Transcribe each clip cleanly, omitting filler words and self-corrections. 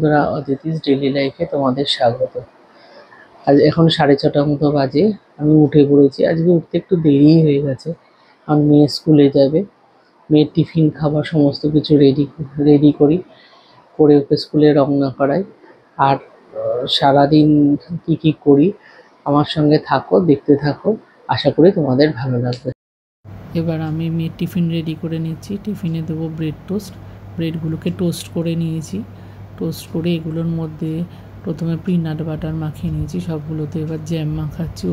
বন্ধুরা, অদিতিস ডেইলি লাইফে তোমাদের স্বাগত। আজ এখন 6:30 মতো বাজে, আমি উঠে পড়েছি। আজকে উঠতে একটু দেরি হয়ে গেছে, কারণ মেয়ে স্কুলে যাবে। মেয়ের টিফিন খাবার সমস্ত কিছু রেডি করি, করে ওকে স্কুলে রওনা করাই। আর সারাদিন কি কি করি আমার সঙ্গে থাকো, দেখতে থাকো, আশা করি তোমাদের ভালো লাগবে। এবার আমি মেয়ের টিফিন রেডি করে নিচ্ছি। টিফিনে দেবো ব্রেড টোস্ট। ব্রেডগুলোকে টোস্ট করে নিয়েছি। টোস্ট করে এগুলোর মধ্যে প্রথমে পিনাট বাটার মাখিয়ে নিয়েছি সবগুলোতে। এবার জ্যাম মাখাচ্ছি।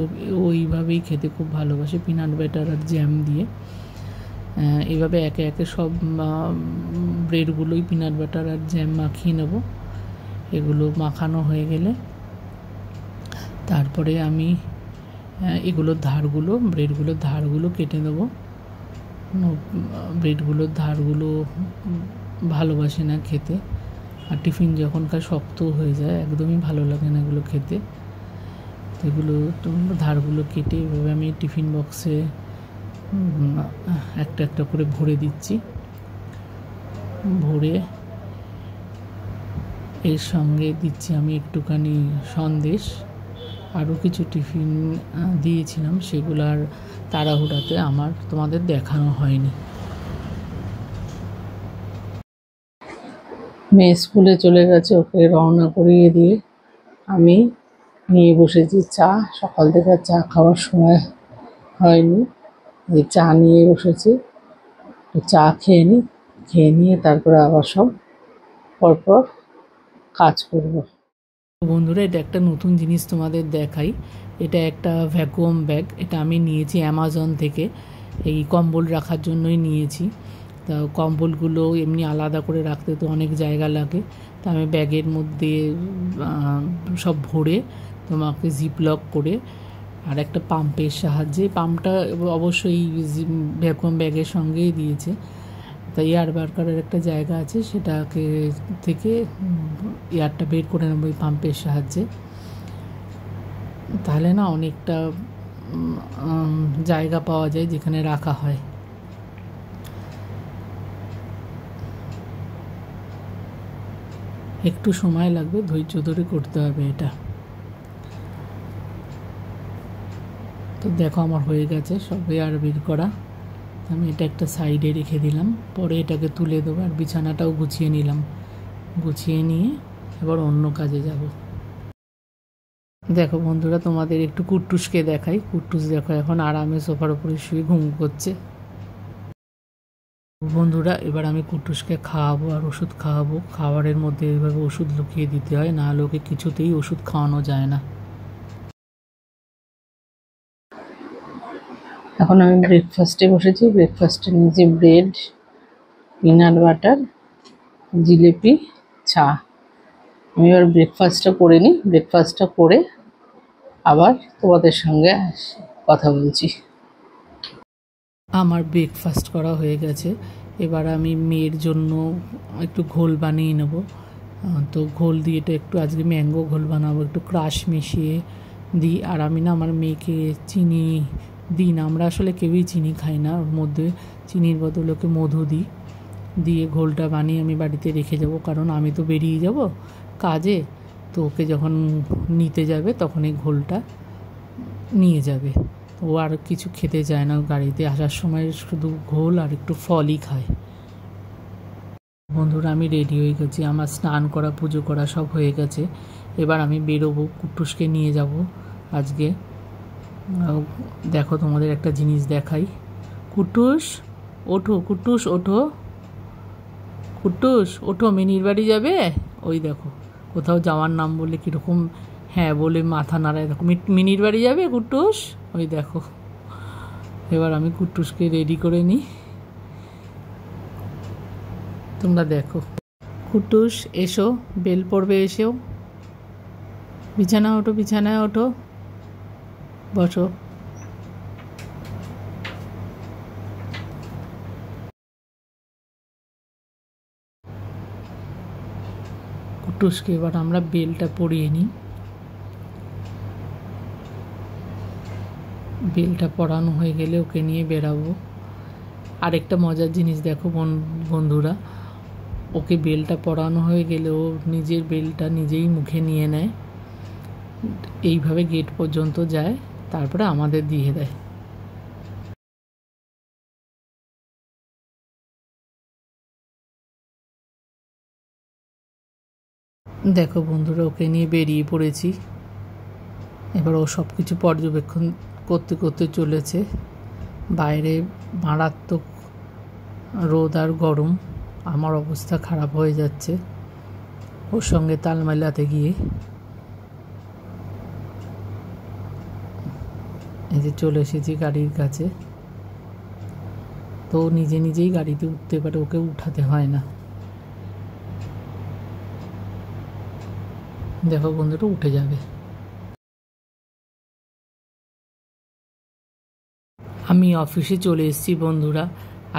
ওইভাবেই খেতে খুব ভালোবাসে, পিনাট বাটার আর জ্যাম দিয়ে। এইভাবে একে একে সব ব্রেডগুলোই পিনাট বাটার আর জ্যাম মাখিয়ে নেব। এগুলো মাখানো হয়ে গেলে তারপরে আমি ব্রেডগুলোর ধারগুলো কেটে নেবো। ব্রেডগুলোর ধারগুলো ভালোবাসে না খেতে, আর টিফিন যখনকার শক্ত হয়ে যায় একদমই ভালো লাগে না এগুলো খেতে। তো এগুলো ধারগুলো কেটে এভাবে আমি টিফিন বক্সে একটা একটা করে ভরে দিচ্ছি। ভরে এর সঙ্গে দিচ্ছি আমি একটুখানি সন্দেশ। আরও কিছু টিফিন দিয়েছিলাম, সেগুলো আর তাড়াহুড়াতে আমার তোমাদের দেখানো হয়নি। মেয়ে স্কুলে চলে গেছে, ওকে রওনা করিয়ে দিয়ে আমি নিয়ে বসেছি চা। সকাল থেকে চা খাওয়ার সময় হয়নি, এই চা নিয়ে বসেছি। চা খেয়ে নিয়ে তারপরে আবার সব পরপর কাজ করব। বন্ধুরা, এটা একটা নতুন জিনিস তোমাদের দেখাই। এটা একটা ভ্যাকুয়াম ব্যাগ। এটা আমি নিয়েছি অ্যামাজন থেকে। এই কম্বল রাখার জন্যই নিয়েছি। তা কম্বলগুলো এমনি আলাদা করে রাখতে তো অনেক জায়গা লাগে, তা আমি ব্যাগের মধ্যে সব ভরে তোমাকে জিপ লক করে আর একটা পাম্পের সাহায্যে, পাম্পটা অবশ্যই ভ্যাকুয়াম ব্যাগের সঙ্গেই দিয়েছে। তাই এয়ার বার করার একটা জায়গা আছে, সেটাকে থেকে এয়ারটা বের করে নেবো ওই পাম্পের সাহায্যে। তাহলে না অনেকটা জায়গা পাওয়া যায় যেখানে রাখা হয়। একটু সময় লাগবে, ধৈর্য ধরে করতে হবে এটা। তো দেখো আমার হয়ে গেছে সব এয়ার বের করা। আমি এটা একটা সাইডে রেখে দিলাম, পরে এটাকে তুলে দেবো। আর বিছানাটাও গুছিয়ে নিলাম। গুছিয়ে নিয়ে এবার অন্য কাজে যাব। দেখো বন্ধুরা, তোমাদের একটু কুট্টুসকে দেখাই। কুট্টুস দেখো এখন আরামে সোফার উপরে শুয়ে ঘুম করছে। বন্ধুরা, এবার আমি কুট্টুসকে খাওয়াবো আর ওষুধ খাওয়াবো। খাবারের মধ্যে এইভাবে ওষুধ লুকিয়ে দিতে হয়, না হলে ওকে কিছুতেই ওষুধ খাওয়ানো যায় না। এখন আমি ব্রেকফাস্টে বসেছি। ব্রেকফাস্টে নিয়েছি ব্রেড, পিনাট বাটার, জিলেপি, চা। আমি এবার ব্রেকফাস্টটা করে নিই। ব্রেকফাস্টটা করে আবার তোমাদের সঙ্গে কথা বলছি। আমার ব্রেকফাস্ট করা হয়ে গেছে। এবার আমি মেয়ের জন্য একটু ঘোল বানিয়ে নেব। তো ঘোল দিয়ে এটা একটু আজকে ম্যাঙ্গো ঘোল বানাবো, একটু ক্রাশ মিশিয়ে দিই। আর আমি না আমার মেয়েকে চিনি দিই না, আমরা আসলে কেউই চিনি খাই না। ওর মধ্যে চিনির বদলে ওকে মধু দিই। দিয়ে ঘোলটা বানিয়ে আমি বাড়িতে রেখে যাব, কারণ আমি তো বেরিয়ে যাব কাজে। তো ওকে যখন নিতে যাবে তখন এই ঘোলটা নিয়ে যাবে। ও আর কিছু খেতে চায় না, গাড়িতে আসার সময় শুধু ঘোল আর একটু ফলই খায়। বন্ধুরা, আমি রেডি হয়ে গেছি। আমার স্নান করা, পুজো করা সব হয়ে গেছে। এবার আমি বেরোবো, কুট্টুসকে নিয়ে যাব আজকে। দেখো তোমাদের একটা জিনিস দেখাই। কুট্টুস ওঠো, কুট্টুস ওঠো, কুট্টুস ওঠো, মিনির বাড়ি যাবে। ওই দেখো কোথাও যাওয়ার নাম বললে কীরকম হ্যাঁ বলে মাথা নাড়ায়। দেখো মিনির বাড়ি যাবে কুট্টুস, ওই দেখো। এবার আমি কুট্টুসকে রেডি করে নিই, তোমরা দেখো। কুট্টুস এসো, বেল পড়বে, এসেও বিছানায় ওঠো, বিছানায় ওঠো, বসো। কুট্টুসকে এবার আমরা বেলটা পরিয়ে নিই। বেলটা পরানো হয়ে গেলে ওকে নিয়ে বেরাবো। আরেকটা মজার জিনিস দেখো বন্ধুরা, ওকে বেলটা পরানো হয়ে গেলে ও নিজের বেলটা নিজেই মুখে নিয়ে নেয়, এইভাবে গেট পর্যন্ত যায়, তারপরে আমাদের দিয়ে দেয়। দেখো বন্ধুরা, ওকে নিয়ে বেরিয়ে পড়েছি। এবার ও সব কিছু পর্যবেক্ষণ করতে করতে চলেছে। বাইরে মারাত্মক রোদ আর গরম, আমার অবস্থা খারাপ হয়ে যাচ্ছে ওর সঙ্গে তাল মেলাতে গিয়ে। এই যে চলে এসেছি গাড়ির কাছে, তো নিজে নিজেই গাড়িতে উঠতে পারে, ওকে উঠাতে হয় না। দেখো বন্ধুরা, উঠে যাবে। আমি অফিসে চলে এসেছি বন্ধুরা।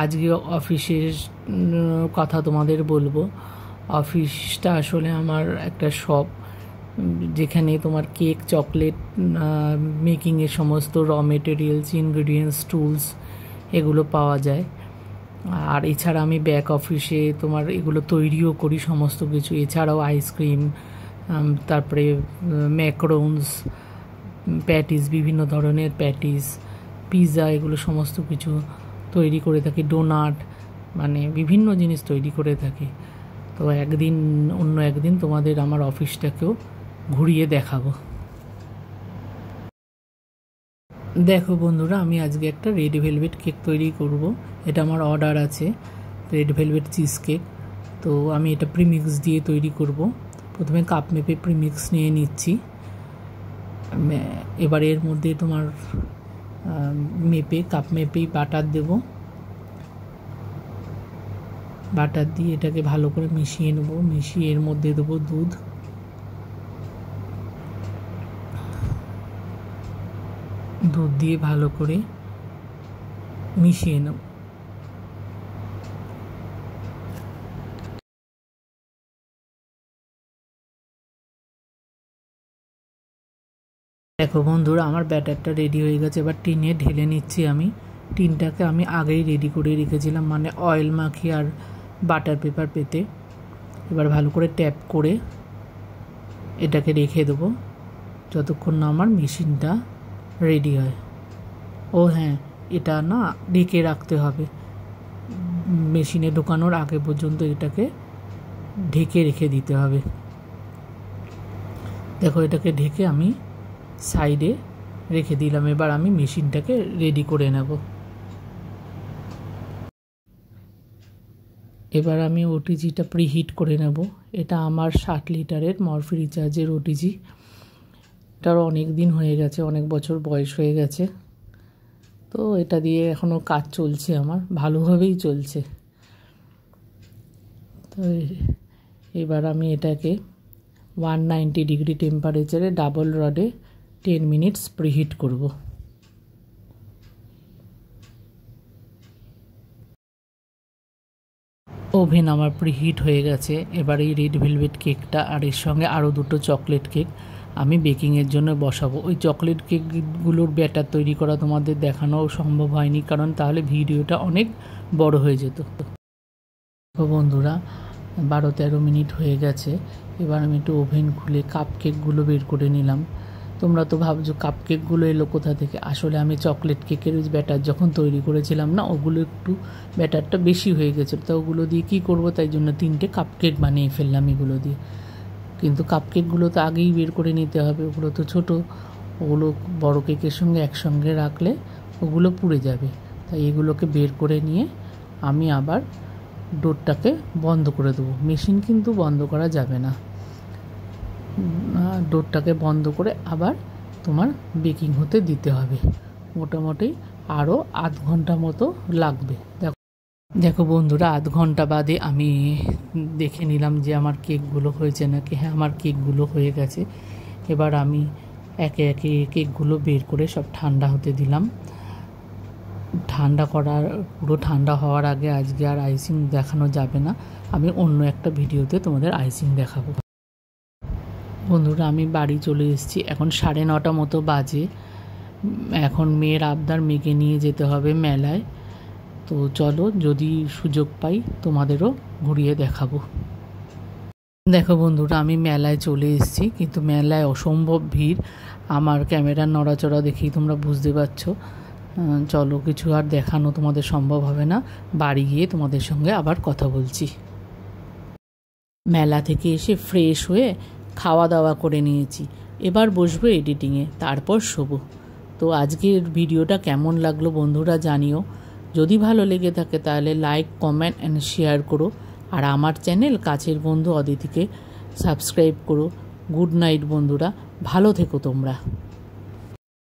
আজকে অফিসের কথা তোমাদের বলবো। অফিসটা আসলে আমার একটা শপ, যেখানে তোমার কেক, চকলেট মেকিংয়ের সমস্ত র মেটেরিয়ালস, ইনগ্রিডিয়েন্টস, টুলস এগুলো পাওয়া যায়। আর এছাড়া আমি ব্যাক অফিসে তোমার এগুলো তৈরিও করি সমস্ত কিছু। এছাড়াও আইসক্রিম, তারপরে ম্যাকরোনস, প্যাটিস, বিভিন্ন ধরনের প্যাটিস, পিৎজা, এগুলো সমস্ত কিছু তৈরি করে থাকি। ডোনাট, মানে বিভিন্ন জিনিস তৈরি করে থাকি। তো অন্য একদিন তোমাদের আমার অফিসটাকেও ঘুরিয়ে দেখাবো। দেখো বন্ধুরা, আমি আজকে একটা রেড ভেলভেট কেক তৈরি করব। এটা আমার অর্ডার আছে, রেড ভেলভেট চিজ কেক। তো আমি এটা প্রিমিক্স দিয়ে তৈরি করব। প্রথমে কাপ মেপে প্রিমিক্স নিয়ে নিচ্ছি। এবার এর মধ্যে তোমার কাপ মেপেই বাটার দেব। বাটার দিয়ে এটাকে ভালো করে মিশিয়ে নেব। মিশিয়ে এর মধ্যে দেবো দুধ। দুধ দিয়ে ভালো করে মিশিয়ে নেব। দেখো বন্ধুরা, আমার ব্যাটারটা রেডি হয়ে গেছে। এবার টিনে ঢেলে নিচ্ছি আমি। টিনটাকে আমি আগেই রেডি করে রেখেছিলাম, মানে অয়েল মাখিয়ে আর বাটার পেপার পেতে। এবার ভালো করে ট্যাপ করে এটাকে রেখে দেবো যতক্ষণ না আমার মেশিনটা রেডি হয়। ও হ্যাঁ, এটা না ঢেকে রাখতে হবে, মেশিনে ঢোকানোর আগে পর্যন্ত এটাকে ঢেকে রেখে দিতে হবে। দেখো, এটাকে ঢেকে আমি সাইডে রেখে দিলাম। এবার আমি মেশিনটাকে রেডি করে নেব। এবার আমি ওটিজিটা প্রিহিট করে নেব। এটা আমার 60 লিটারের মরফি রিচার্জের ওটিজি। এটার অনেক দিন হয়ে গেছে, অনেক বছর বয়স হয়ে গেছে। তো এটা দিয়ে এখনও কাজ চলছে, আমার ভালোভাবেই চলছে। তো এবার আমি এটাকে 190 ডিগ্রি টেম্পারেচারে ডাবল রডে 10 মিনিটস প্রিহিট করব। ওভেন আমার প্রিহিট হয়ে গেছে। এবার এই রেড ভেলভেট কেকটা আর এর সঙ্গে আরও দুটো চকলেট কেক আমি বেকিংয়ের জন্য বসাবো। ওই চকলেট কেকগুলোর ব্যাটার তৈরি করা তোমাদের দেখানো সম্ভব হয়নি, কারণ তাহলে ভিডিওটা অনেক বড় হয়ে যেত। তো বন্ধুরা, 12-13 মিনিট হয়ে গেছে। এবার আমি একটু ওভেন খুলে কাপ কেকগুলো বের করে নিলাম। তোমরা তো ভাবছো কাপ কেকগুলো এলো কোথা থেকে। আসলে আমি চকলেট কেকের ব্যাটার যখন তৈরি করেছিলাম না, ওগুলো একটু ব্যাটারটা বেশি হয়ে গেছে। তো ওগুলো দিয়ে কী করবো, তাই জন্য 3টে কাপ কেক বানিয়ে ফেললাম এগুলো দিয়ে। কিন্তু কাপ কেকগুলো তো আগেই বের করে নিতে হবে, ওগুলো তো ছোটো, ওগুলো বড় কেকের সঙ্গে একসঙ্গে রাখলে ওগুলো পুড়ে যাবে। তাই এগুলোকে বের করে নিয়ে আমি আবার ডোরটাকে বন্ধ করে দেবো। মেশিন কিন্তু বন্ধ করা যাবে না। ডোরটাকে বন্ধ করে আবার তোমার বেকিং হতে দিতে হবে। মোটামুটি আরও আধ ঘন্টা মতো লাগবে। দেখো বন্ধুরা, আধ ঘন্টা বাদে আমি দেখে নিলাম যে আমার কেকগুলো হয়েছে নাকি। হ্যাঁ, আমার কেকগুলো হয়ে গেছে। এবার আমি একে একে কেকগুলো বের করে সব ঠান্ডা হতে দিলাম। পুরো ঠান্ডা হওয়ার আগে আজকে আর আইসিং দেখানো যাবে না। আমি অন্য একটা ভিডিওতে তোমাদের আইসিং দেখাবো। বন্ধুরা, আমি বাড়ি চলে এসেছি। এখন 9:30 মতো বাজে। এখন মেয়ের আবদার, মেয়েকে নিয়ে যেতে হবে মেলায়। তো চলো, যদি সুযোগ পাই তোমাদেরও ঘুরিয়ে দেখাবো। দেখো বন্ধুরা, আমি মেলায় চলে এসেছি, কিন্তু মেলায় অসম্ভব ভিড়। আমার ক্যামেরার নড়াচড়া দেখেই তোমরা বুঝতে পারছো। চলো, কিছু আর দেখানো তোমাদের সম্ভব হবে না, বাড়ি গিয়ে তোমাদের সঙ্গে আবার কথা বলছি। মেলা থেকে এসে ফ্রেশ হয়ে খাওয়া দাওয়া করে নিয়েছি, এবার বসবো এডিটিংয়ে, তারপর শোবো। তো আজকের ভিডিওটা কেমন লাগলো বন্ধুরা জানিও। যদি ভালো লেগে থাকে তাহলে লাইক, কমেন্ট অ্যান্ড শেয়ার করো। আর আমার চ্যানেল কাছের বন্ধু অদিতিকে সাবস্ক্রাইব করো। গুড নাইট বন্ধুরা, ভালো থেকো তোমরা।